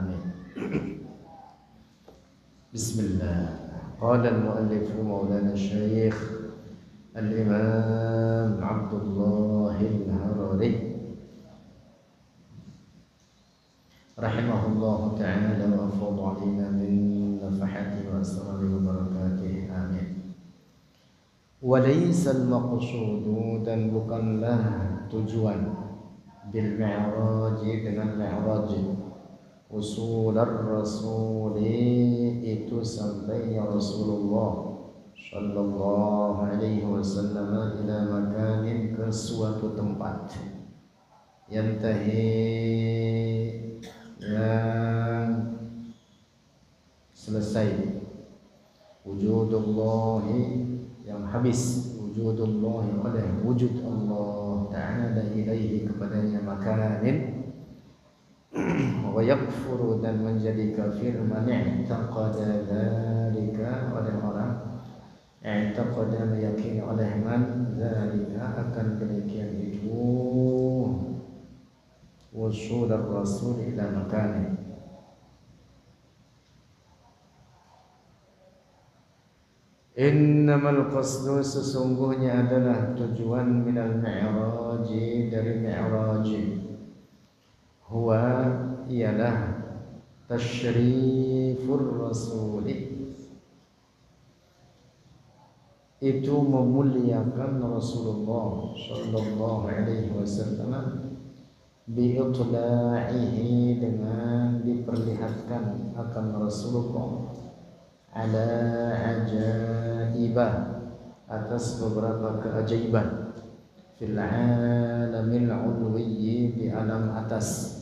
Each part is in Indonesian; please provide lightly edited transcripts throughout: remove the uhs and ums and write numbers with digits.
Amin. Bismillah. Qala al-muallif Maulana Syekh Al-Imam Abdullah Al-Harari rahimahullahu ta'ala wa fadha'ina min nafahati wa asrari wa barakatih. Amin. Walaysa al-maqsudu, dan bukanlah tujuan bil mi'raj, dengan mi'raj, usul ar-rasuli, itu sampainya Rasulullah sallallahu alaihi wasallam ila makanin, ke suatu tempat, yantahi, yang selesai, wujudullahi, yang habis wujudullahi, oleh wujud Allah Ta'ala ilaihi, kepadanya, makanin, wa yakfuru, dan menjadi kafir, man i'taqada dzalika, oleh orang, i'taqada, meyakini, oleh man dzalika, akan demikian itu, wusul ar-rasul ila makanin. Innamal qasdu, sesungguhnya adalah tujuan, minal mi'raj, dari mi'raj, huwa, ialah, tasyrifur rasuli, itu memuliakan Rasulullah sallallahu alaihi wasallam, bi'itla'ihi, dengan diperlihatkan akan Rasulullah, ala ajaibah, atas beberapa keajaiban, fil alamil ulwiyyi, di alam atas,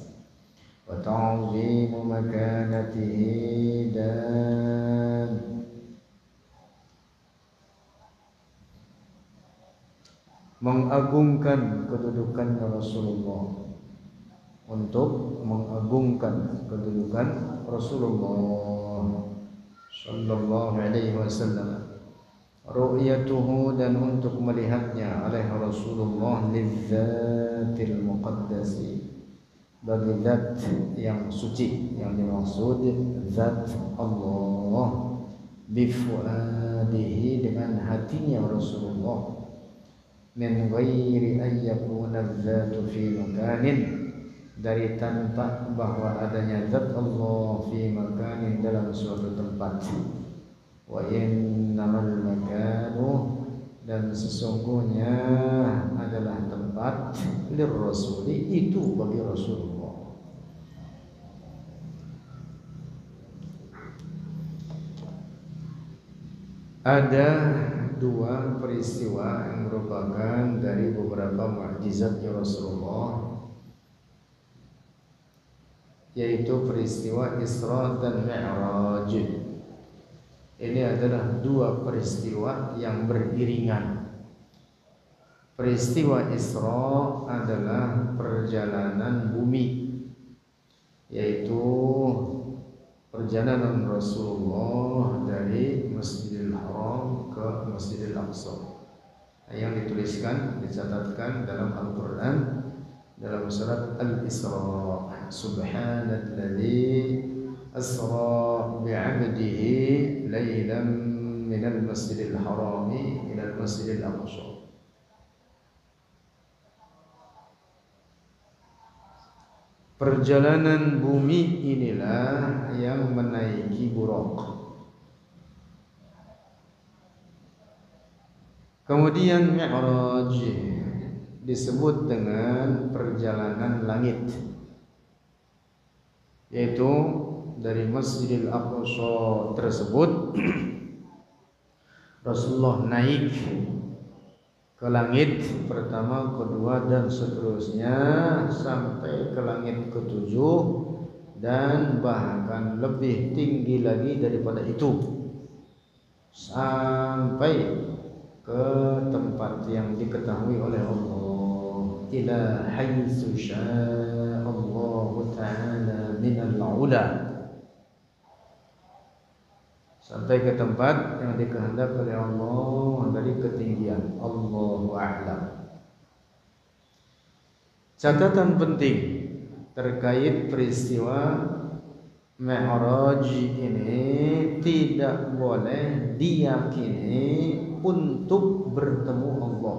wa ta'zimu makanatihi, dan mengagungkan kedudukannya Rasulullah, untuk mengagungkan kedudukan Rasulullah sallallahu alaihi wasallam, ru'yatuhu, dan untuk melihatnya, oleh Rasulullah, lizzatil muqaddasi, bagi zat yang suci, yang dimaksud zat Allah, bifuadihi, dengan hatinya Rasulullah, min ghairi an yakuna dzatu fi makanin, dari tanpa bahwa adanya zat Allah fi makanin, dalam suatu tempat, wa innamal makanu, dan sesungguhnya adalah tempat, lirrasuli, itu bagi Rasulullah. Ada dua peristiwa yang merupakan dari beberapa mukjizatnya Rasulullah, yaitu peristiwa Isra dan Mi'raj. Ini adalah dua peristiwa yang beriringan. Peristiwa Isra adalah perjalanan bumi, yaitu perjalanan Rasulullah dari Masjidil Haram ke Masjidil Aqsa, yang dituliskan, dicatatkan dalam Al-Quran, dalam surat Al-Isra, subhanalladzi asra bi'abdihi laylan minal masjidil harami ilal masjidil aqsa. Perjalanan bumi inilah yang menaiki Buraq. Kemudian Mi'raj disebut dengan perjalanan langit, yaitu dari Masjidil Aqsa tersebut Rasulullah naik ke langit pertama, kedua, dan seterusnya sampai ke langit ketujuh, dan bahkan lebih tinggi lagi daripada itu, sampai ke tempat yang diketahui oleh Allah, ila haitsu syaa Allah Ta'ala minal ula, sampai ke tempat yang dikehendaki oleh Allah dari ketinggian. Allahu a'lam. Catatan penting terkait peristiwa Mi'raj ini tidak boleh diyakini untuk bertemu Allah.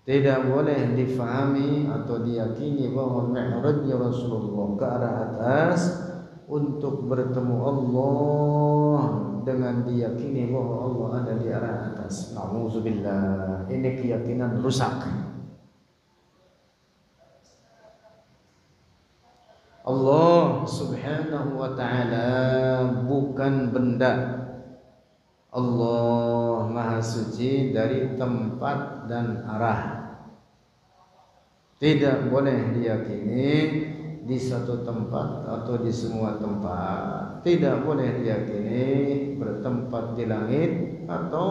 Tidak boleh difahami atau diyakini bahwa mi'rajnya Rasulullah ke arah atas untuk bertemu Allah dengan diyakini bahwa Allah ada di arah atas. Nauzubillah. Ini keyakinan rusak. Allah Subhanahu wa ta'ala bukan benda. Allah Maha Suci dari tempat dan arah. Tidak boleh diyakini di satu tempat atau di semua tempat. Tidak boleh diyakini bertempat di langit atau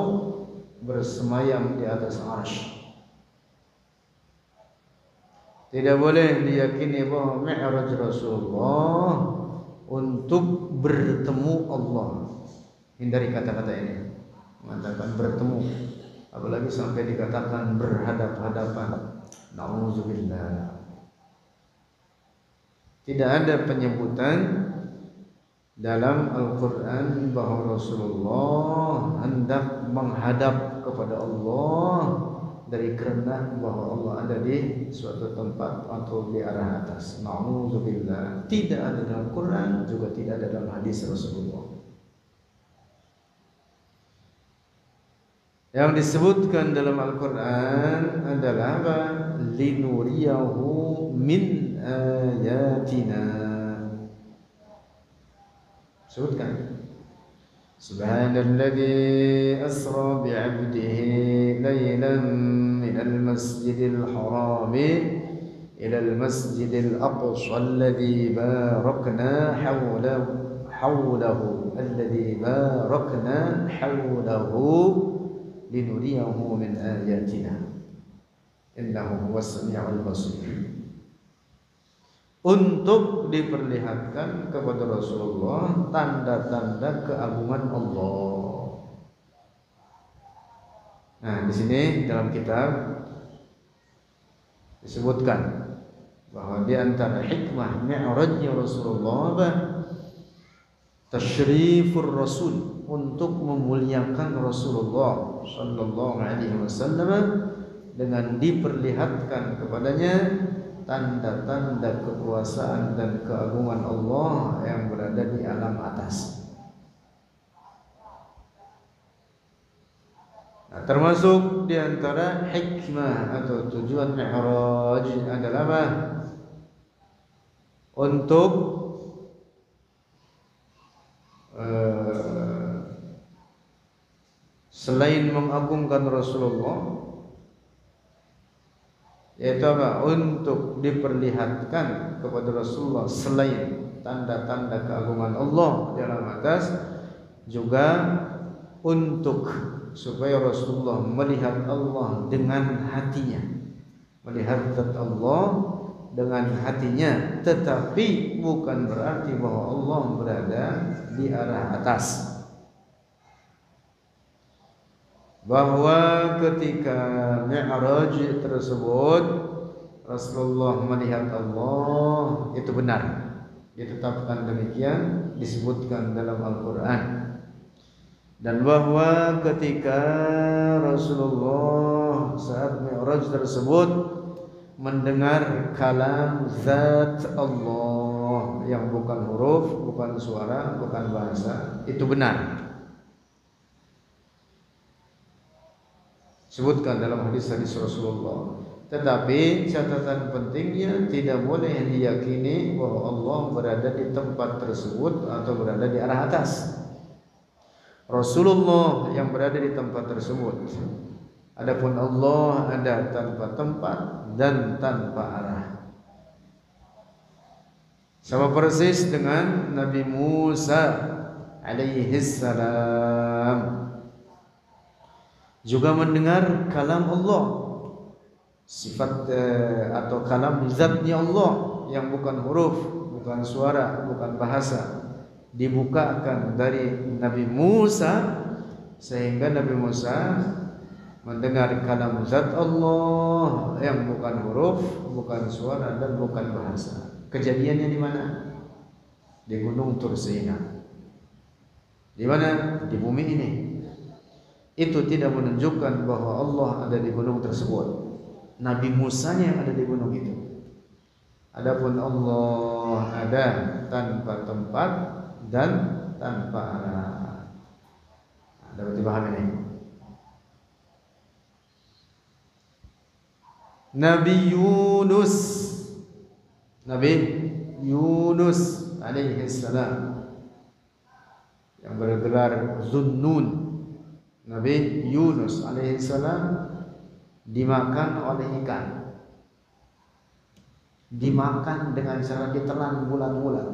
bersemayam di atas arsy. Tidak boleh diyakini bahwa Mi'raj Rasulullah untuk bertemu Allah. Hindari kata-kata ini. Mengatakan bertemu, apalagi sampai dikatakan berhadap-hadapan. Nauzubillah. Tidak ada penyebutan dalam Al-Quran bahwa Rasulullah hendak menghadap kepada Allah dari kerana bahwa Allah ada di suatu tempat atau di arah atas. Nauzubillah. Tidak ada dalam Quran, juga tidak ada dalam hadis Rasulullah. Yang disebutkan dalam Al-Quran adalah apa? Linuriyahu min ayatina. Sebutkan. Subhanalladzi asra bi'abdihi laylan minal masjidil haram ilal masjidil aqsa alladzi barakna hawlahu alladzi barakna hawlahu linuriyahu min ayatina innahu huwas sami'ul basir. Untuk diperlihatkan kepada Rasulullah tanda-tanda keagungan Allah. Nah, di sini dalam kitab disebutkan bahwa di antara hikmah Mi'rajnya Rasulullah tasyrifur Rasul, untuk memuliakan Rasulullah sallallahu alaihi wasallam dengan diperlihatkan kepadanya tanda-tanda kekuasaan dan keagungan Allah yang berada di alam atas. Nah, termasuk di antara hikmah atau tujuan Mi'raj adalah apa? Untuk selain mengagungkan Rasulullah, yaitu apa? Untuk diperlihatkan kepada Rasulullah selain tanda-tanda keagungan Allah di alam atas, juga untuk supaya Rasulullah melihat Allah dengan hatinya, melihat zat Allah dengan hatinya, tetapi bukan berarti bahwa Allah berada di arah atas. Bahwa ketika Mi'raj tersebut Rasulullah melihat Allah, itu benar, ditetapkan demikian, disebutkan dalam Al-Quran. Dan bahwa ketika Rasulullah saat Mi'raj tersebut mendengar kalam zat Allah yang bukan huruf, bukan suara, bukan bahasa, itu benar. Sebutkan dalam hadis-hadis Rasulullah. Tetapi catatan pentingnya, tidak boleh diyakini bahwa Allah berada di tempat tersebut atau berada di arah atas. Rasulullah yang berada di tempat tersebut. Adapun Allah ada tanpa tempat dan tanpa arah. Sama persis dengan Nabi Musa alaihi salam, juga mendengar kalam Allah, sifat atau kalam zatnya Allah yang bukan huruf, bukan suara, bukan bahasa, dibukakan dari Nabi Musa, sehingga Nabi Musa mendengar kalam zat Allah yang bukan huruf, bukan suara, dan bukan bahasa. Kejadiannya di mana? di Gunung Tursina. Di mana? Di bumi ini. Itu tidak menunjukkan bahwa Allah ada di gunung tersebut. Nabi Musa yang ada di gunung itu. Adapun Allah ada tanpa tempat dan tanpa arah. Dapat dipahami ini? Nabi Yunus alaihi salam yang bergelar Zunnun. Nabi Yunus alaihi salam dimakan oleh ikan. Dimakan dengan cara ditelan bulat-bulat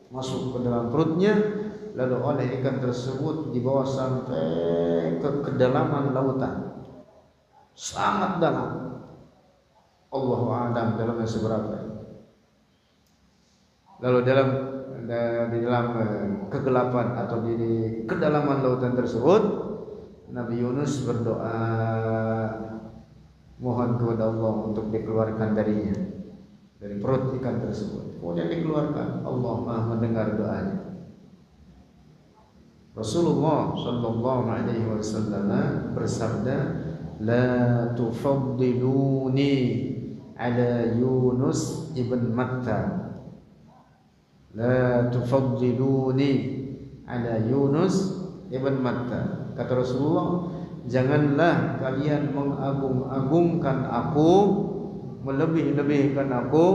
masuk ke dalam perutnya, lalu oleh ikan tersebut dibawa sampai ke kedalaman lautan, sangat dalam. Allahu a'lam dalamnya seberapa. Lalu di dalam kegelapan atau di kedalaman lautan tersebut, Nabi Yunus berdoa mohon kepada Allah untuk dikeluarkan dari perut ikan tersebut. Kemudian dikeluarkan. Allah Maha mendengar doanya. Rasulullah sallallahu alaihi wasallam bersabda, "La tufaddiluni ala Yunus ibn Matta." La tufaddiluni ala Yunus ibn Matta. Kata Rasulullah, janganlah kalian mengagung-agungkan aku, melebih-lebihkan aku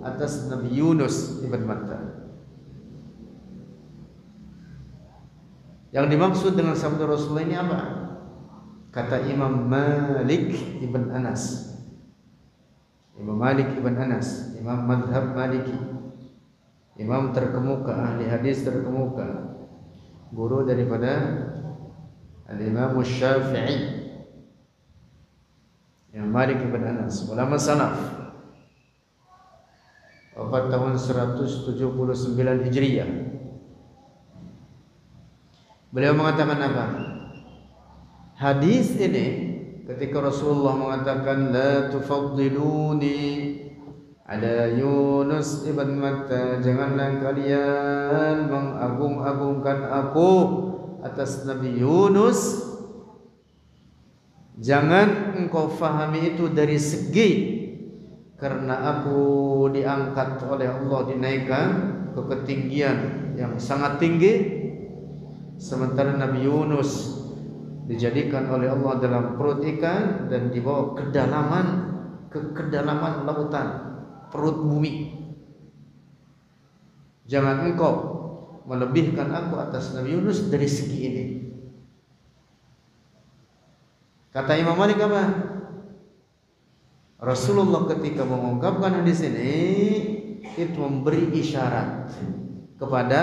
atas Nabi Yunus ibn Matta. Yang dimaksud dengan sabda Rasulullah ini apa? Kata Imam Malik ibn Anas. Imam Malik ibn Anas, Imam madhab Maliki, imam terkemuka, ahli hadis terkemuka, guru daripada Al-Imam Syafi'i. Imam Malik ibn Anas, ulama salaf, wafat tahun 179 Hijriah. Beliau mengatakan apa? Hadis ini ketika Rasulullah mengatakan la tufaddiluni ala Yunus ibn Matta, janganlah kalian mengagung-agungkan aku atas Nabi Yunus. Jangan engkau fahami itu dari segi karena aku diangkat oleh Allah, dinaikkan ke ketinggian yang sangat tinggi, sementara Nabi Yunus dijadikan oleh Allah dalam perut ikan dan dibawa ke kedalaman lautan, perut bumi. Jangan engkau melebihkan aku atas Nabi Yunus dari segi ini. Kata Imam Malik apa? Rasulullah ketika mengungkapkan hadis ini itu memberi isyarat kepada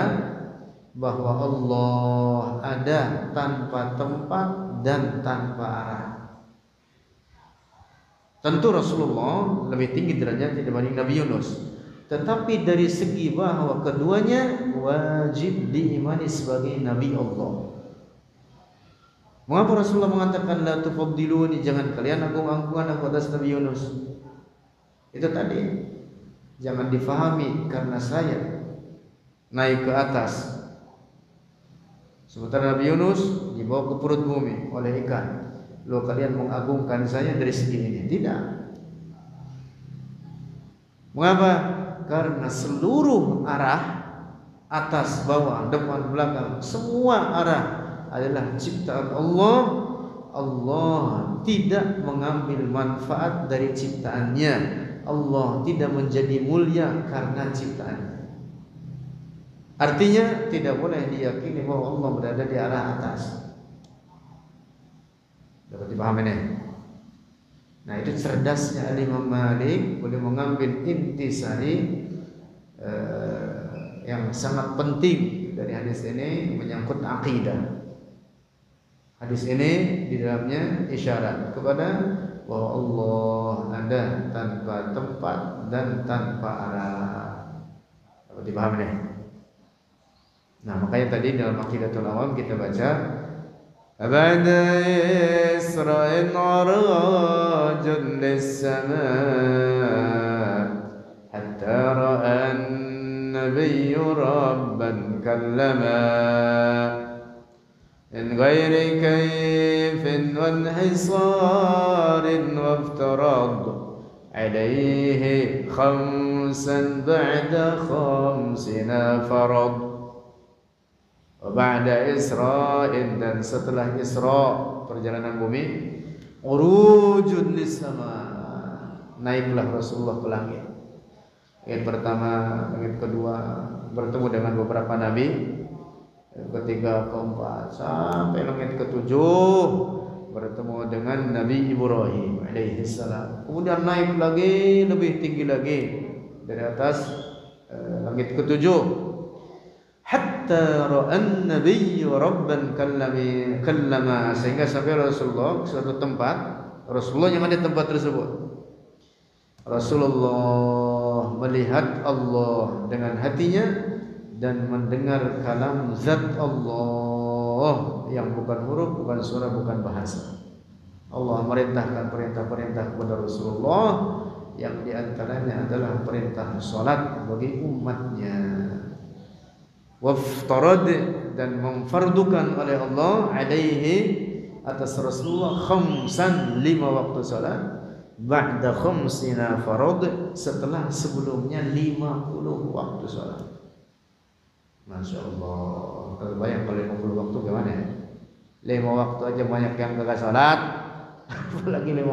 bahwa Allah ada tanpa tempat dan tanpa arah. Tentu Rasulullah lebih tinggi derajatnya dibanding Nabi Yunus, tetapi dari segi bahwa keduanya wajib diimani sebagai Nabi Allah. Mengapa Rasulullah mengatakan la tufaddiluni, jangan kalian agung-agungkan aku atas Nabi Yunus? Itu tadi, jangan difahami karena saya naik ke atas, sementara Nabi Yunus dibawa ke perut bumi oleh ikan. Lo kalian mengagungkan saya dari segi ini? Tidak. Mengapa? Karena seluruh arah, atas, bawah, depan, belakang, semua arah adalah ciptaan Allah. Allah tidak mengambil manfaat dari ciptaannya. Allah tidak menjadi mulia karena ciptaannya. Artinya tidak boleh diyakini bahwa Allah berada di arah atas. Dapat dipahami ini? Nah, itu cerdasnya Imam Malik, boleh mengambil intisari yang sangat penting dari hadis ini menyangkut akidah. Hadis ini di dalamnya isyarat kepada bahwa Allah ada tanpa tempat dan tanpa arah. Dapat dipahami ini? Nah, makanya tadi dalam Aqidatul Awam kita baca Abada Isra'in arajun lis-sama hatta ra'an النبي ربا كلما من غير كيف وانحصار وافترض عليه خمسا بعد خمسنا فرض وبعد إسراء dan setelah Isra perjalanan bumi urujun lisama naiklah Rasulullah ke langit. Langit pertama, langit kedua bertemu dengan beberapa nabi, ketiga, keempat sampai langit ketujuh bertemu dengan Nabi Ibrahim alaihi salam. Kemudian naik lagi lebih tinggi lagi dari atas langit ketujuh. Hatta ra'an nabiyyu rabban kallama sehingga sampai Rasulullah ke suatu tempat, Rasulullah yang ada di tempat tersebut. Rasulullah melihat Allah dengan hatinya dan mendengar kalam zat Allah yang bukan huruf, bukan suara, bukan bahasa. Allah merintahkan perintah-perintah kepada Rasulullah yang diantaranya adalah perintah salat bagi umatnya. Waftarad dan memfardukan oleh Allah alaihi atas Rasulullah khamsan 5 waktu salat ba'da khamsina farad setelah sebelumnya 50 waktu salat. Masya Allah. Kalau banyak kalau 50 waktu gimana ya? 5 waktu aja banyak yang kagak salat, apalagi 50.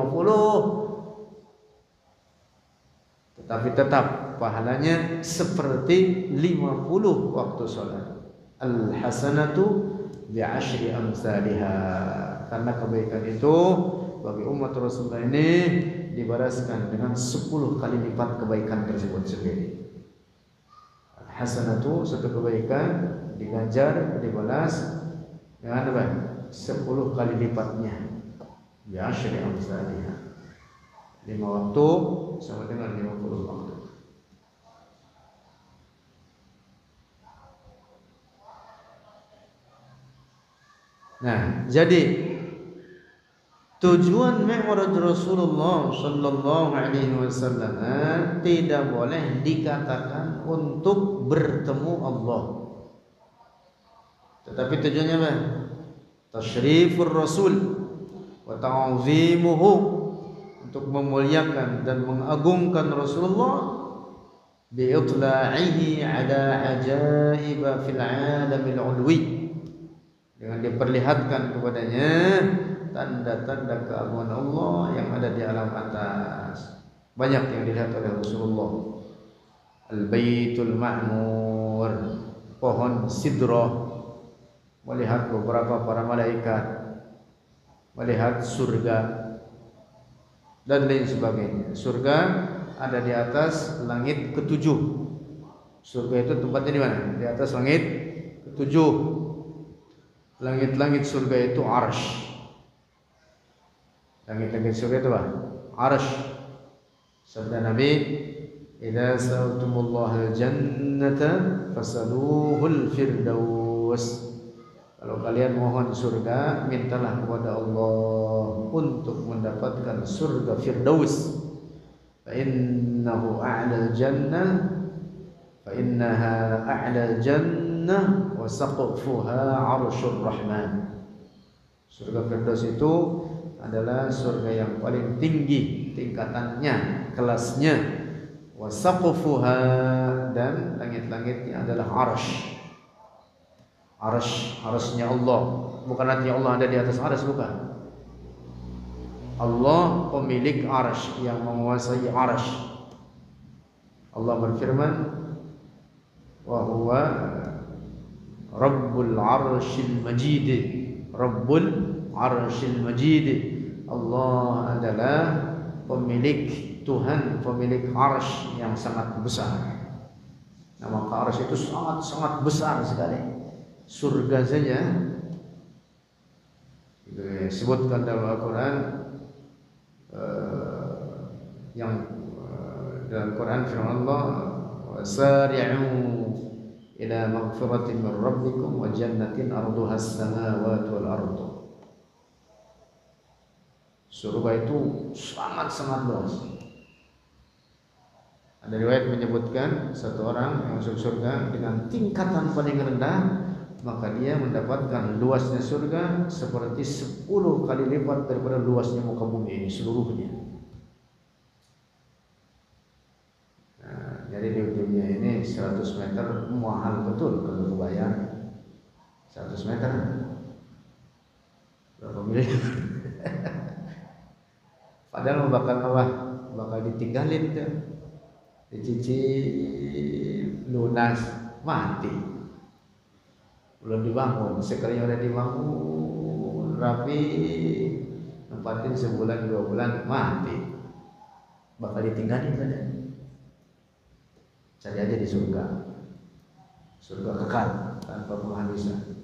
Tetapi tetap pahalanya seperti 50 waktu salat. Al-hasanatu bi'ashri amsalha. Karena kebaikan itu bagi umat Rasulullah ini dibalaskan dengan 10 kali lipat kebaikan tersebut sendiri. Hasanatu satu kebaikan diganjar, dibalas dengan apa? 10 kali lipatnya. Ya syari' amsalha. 5 waktu sama dengan 50 waktu. Nah, jadi tujuan Mi'raj Rasulullah sallallahu alaihi wasallam tidak boleh dikatakan untuk bertemu Allah. Tetapi tujuannya apa? Tasyrifur Rasul wa ta'zimuhu, untuk memuliakan dan mengagungkan Rasulullah, bi'itla'ihi ala ajaib fil 'alamil 'ulwi, dengan diperlihatkan kepadanya tanda-tanda keagungan Allah yang ada di alam atas. Banyak yang dilihat oleh Rasulullah. Al-Baitul Ma'mur, pohon Sidrah, melihat beberapa para malaikat, melihat surga dan lain sebagainya. Surga ada di atas langit ketujuh. Surga itu tempatnya di mana? Di atas langit ketujuh. Langit-langit surga itu arsy. Langit-langit surga itu apa? Arsy. Sabda Nabi, "Idza sa'altumullaha al-jannata fasaluhul firdaus." Kalau kalian mohon surga, mintalah kepada Allah untuk mendapatkan surga Firdaus. Fa innahu a'lal jannah, fa innaha a'lal jannah wa saqfuha 'arsyur rahman. Surga Firdaus itu adalah surga yang paling tinggi tingkatannya, kelasnya. Wa saqfuha, dan langit-langitnya adalah arsy. Arsy-nya Allah, bukan artinya Allah ada di atas arsy, bukan. Allah pemilik arsy, yang menguasai arsy. Allah berfirman, wa huwa Rabbul Arsyil Majid. Rabbul Arsyil Majid. Allah adalah pemilik, Tuhan pemilik arsy yang sangat besar. Nah, maka arsy itu sangat besar sekali. Surga saja itu disebutkan dalam Al-Quran, yang dalam Quran firman Allah, wasari'u ila maghfiratin min rabbikum wa jannatin arduha as-samawati wal ardu. Surga itu sangat-sangat luas. Ada riwayat menyebutkan satu orang yang masuk surga dengan tingkatan paling rendah, maka dia mendapatkan luasnya surga seperti 10 kali lipat daripada luasnya muka bumi ini seluruhnya. Nah, jadi di dunia ini 100 meter mahal betul kalau bayar. 100 meter berapa miliar? Padahal bakal ditinggalin tuh, dicicil lunas mati, belum dibangun. Sekalinya udah dibangun rapi, nempatin sebulan 2 bulan mati, bakal ditinggalin saja. Cari aja di surga, surga kekal tanpa penghabisan.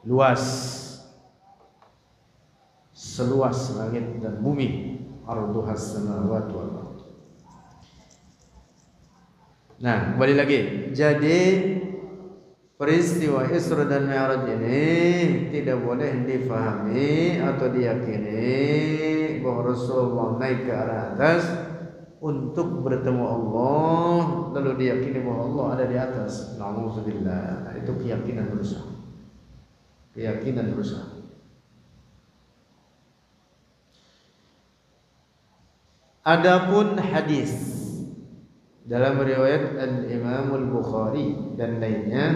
Luas, seluas langit dan bumi, arduhas samawati wal ardh. Nah, kembali lagi. Jadi peristiwa Isra dan Mi'raj ini tidak boleh difahami atau diyakini bahwa Rasulullah naik ke arah atas untuk bertemu Allah, lalu diyakini bahwa Allah ada di atas. Nauzubillah. Itu keyakinan berusaha. Keyakinan berusaha. Adapun hadis dalam riwayat Al-Imam Al-Bukhari dan lainnya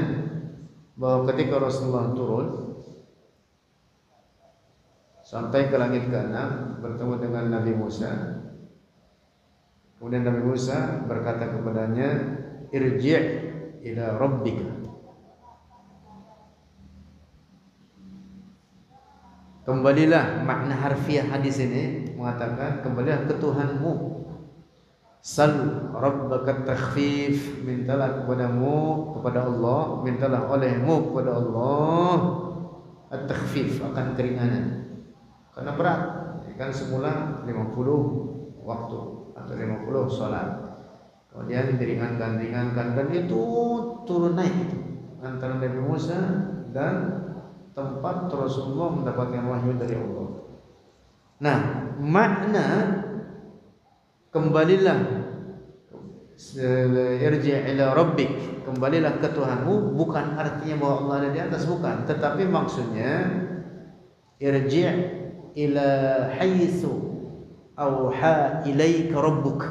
bahwa ketika Rasulullah turun sampai ke langit ke-6 bertemu dengan Nabi Musa, kemudian Nabi Musa berkata kepadanya, irji' ila rabbika. Kembalilah, makna harfiah hadis ini mengatakan kembalilah ke Tuhanmu. Sal rabbaka takhfif, mintalah kepadamu, kepada Allah, mintalah olehmu kepada Allah at-takhfif, akan keringanan. Karena berat, kan semula 50 waktu atau 50 salat. Kemudian diringankan dan itu turun naik itu antara Nabi Musa dan tempat Rasulullah mendapatkan wahyu dari Allah. Nah, makna kembalilah irji' ila rabbik, kembalilah ke Tuhanmu, bukan artinya bahwa Allah ada di atas, bukan, tetapi maksudnya irji' ila haitsu auha ilaika rabbuk.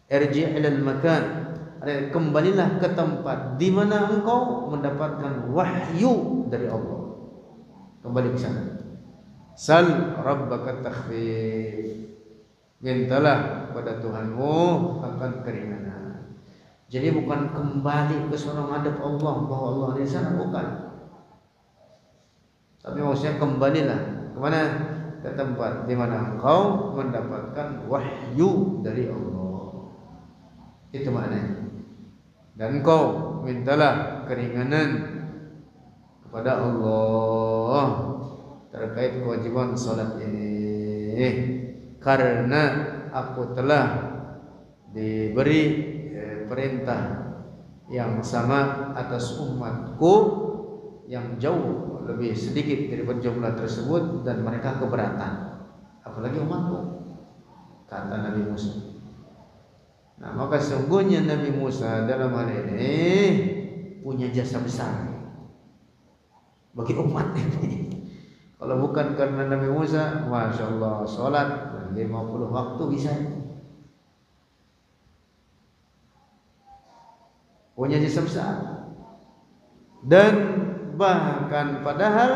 Irji' ila al-makan, kembalilah ke tempat di mana engkau mendapatkan wahyu dari Allah. Kembali ke sana. Sal rabbaka takhfif, mintalah kepada Tuhanmu akan keringanan. Jadi bukan kembali ke sana menghadap Allah bahwa Allah di sana, bukan. Tapi maksudnya kembalilah kemana? Ke tempat di mana engkau mendapatkan wahyu dari Allah. Itu maknanya. Dan engkau mintalah keringanan kepada Allah terkait kewajiban salat ini, karena aku telah diberi perintah yang sama atas umatku yang jauh lebih sedikit daripada jumlah tersebut dan mereka keberatan, apalagi umatku, kata Nabi Musa. Nah, maka sungguhnya Nabi Musa dalam hal ini punya jasa besar bagi umat ini. Kalau bukan karena Nabi Musa, Masya Allah, sholat 50 waktu bisa. Punya jasa besar. Dan bahkan padahal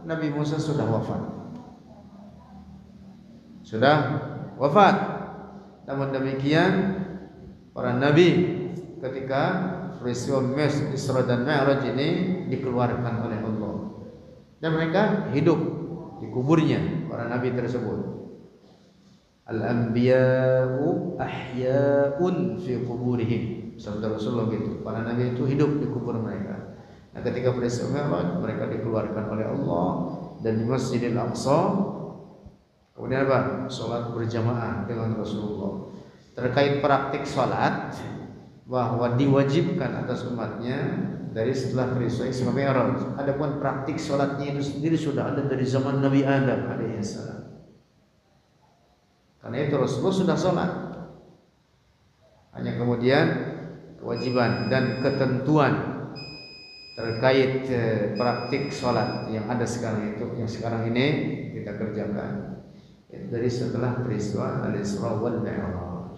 Nabi Musa sudah wafat. Namun demikian para nabi ketika peristiwa Isra dan Mi'raj ini dikeluarkan oleh Allah dan mereka hidup di kuburnya para nabi tersebut. Al-anbiya'u ahya'un fi kuburihim, sabda Rasulullah gitu. Para nabi itu hidup di kubur mereka. Nah, ketika peristiwa Mi'raj mereka dikeluarkan oleh Allah dan di Masjidil Aqsa. Kemudian apa? Salat berjamaah dengan Rasulullah. Terkait praktik salat, bahwa diwajibkan atas umatnya dari setelah peristiwa Isra Mi'raj. Adapun praktik salatnya itu sendiri sudah ada dari zaman Nabi Adam alaihissalam. Karena itu Rasulullah sudah sholat. Hanya kemudian kewajiban dan ketentuan terkait praktik sholat yang ada sekarang itu, yang sekarang ini kita kerjakan dari setelah peristiwa Al-Isra wal Mi'raj.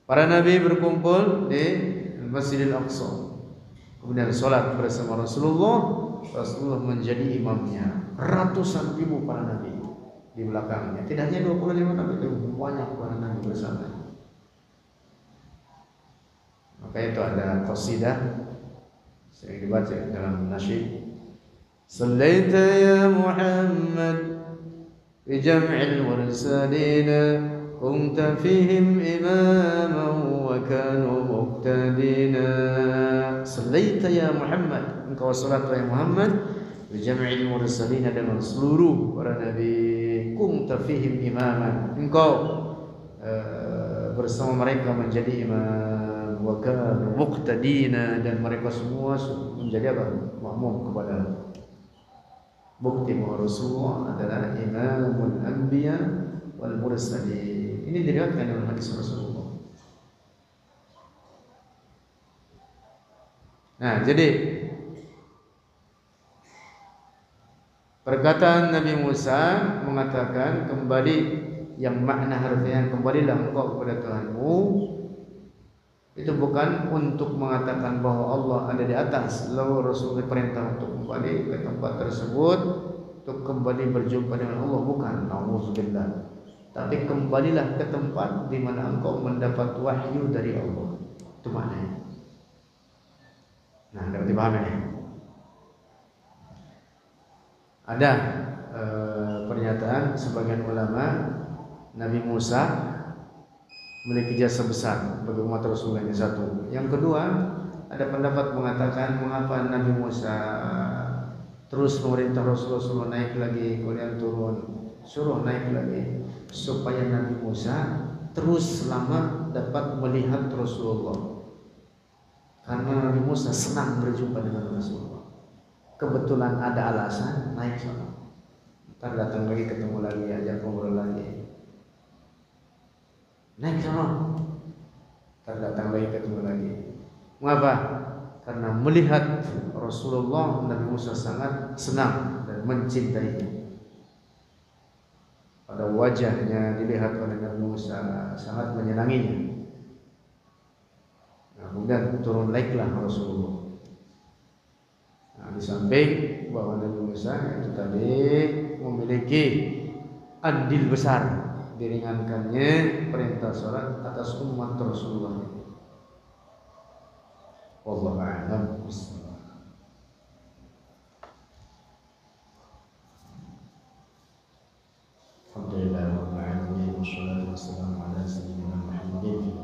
Para nabi berkumpul di Masjidil Aqsa, kemudian sholat bersama Rasulullah. Rasulullah menjadi imamnya. Ratusan ribu para nabi di belakangnya. Tidak hanya 25 nabi, itu banyak para nabi bersama. Maka itu ada qasidah sering dibaca dalam nasyid. Sallaita ya Muhammad bi jam'il mursalin kunta fihim imaman wa kanu muqtadina. Sallaita ya Muhammad, engkau salat wahai Muhammad, bi jam'il mursalin, dengan seluruh para nabi. Kunta fihim imaman, engkau bersama mereka menjadi imam. Wa kanu muqtadina, dan mereka semua menjadi apa? Makmum kepada. Bukti bahwa Rasulullah adalah imamul anbiya wal mursalin. Ini diriwayatkan dalam hadis Rasulullah. Nah, jadi perkataan Nabi Musa mengatakan kembali, yang makna harfiah kembalilah engkau kepada Tuhanmu, itu bukan untuk mengatakan bahwa Allah ada di atas. Lalu Rasul diperintah untuk kembali ke tempat tersebut, untuk kembali berjumpa dengan Allah, bukan. Nauzubillah. Tapi kembalilah ke tempat di mana engkau mendapat wahyu dari Allah. Itu maknanya. Nah, dapat dipahami ya? Ada pernyataan sebagian ulama, Nabi Musa memiliki jasa besar bagi umat Rasulullah, yang satu. Yang kedua, ada pendapat mengatakan mengapa Nabi Musa terus memerintah Rasulullah naik lagi, kemudian turun, suruh naik lagi, supaya Nabi Musa terus lama dapat melihat Rasulullah. Karena Nabi Musa senang berjumpa dengan Rasulullah. Kebetulan ada alasan naik sana. Ntar datang lagi, ketemu lagi, ajak ngobrol lagi. Naik sana. Ntar datang lagi, ketemu lagi. Mengapa? Karena melihat Rasulullah, Nabi Musa sangat senang dan mencintainya. Pada wajahnya dilihat oleh Nabi Musa sangat menyenanginya. Nah, kemudian turun naiklah Rasulullah. Nah, di samping bahwa Nabi Musa itu tadi memiliki andil besar diringankannya perintah salat atas umat Rasulullah. Wallahu a'lam bishawab. Alhamdulillah rabbil alamin, wassalatu wassalamu ala sayyidina Muhammadin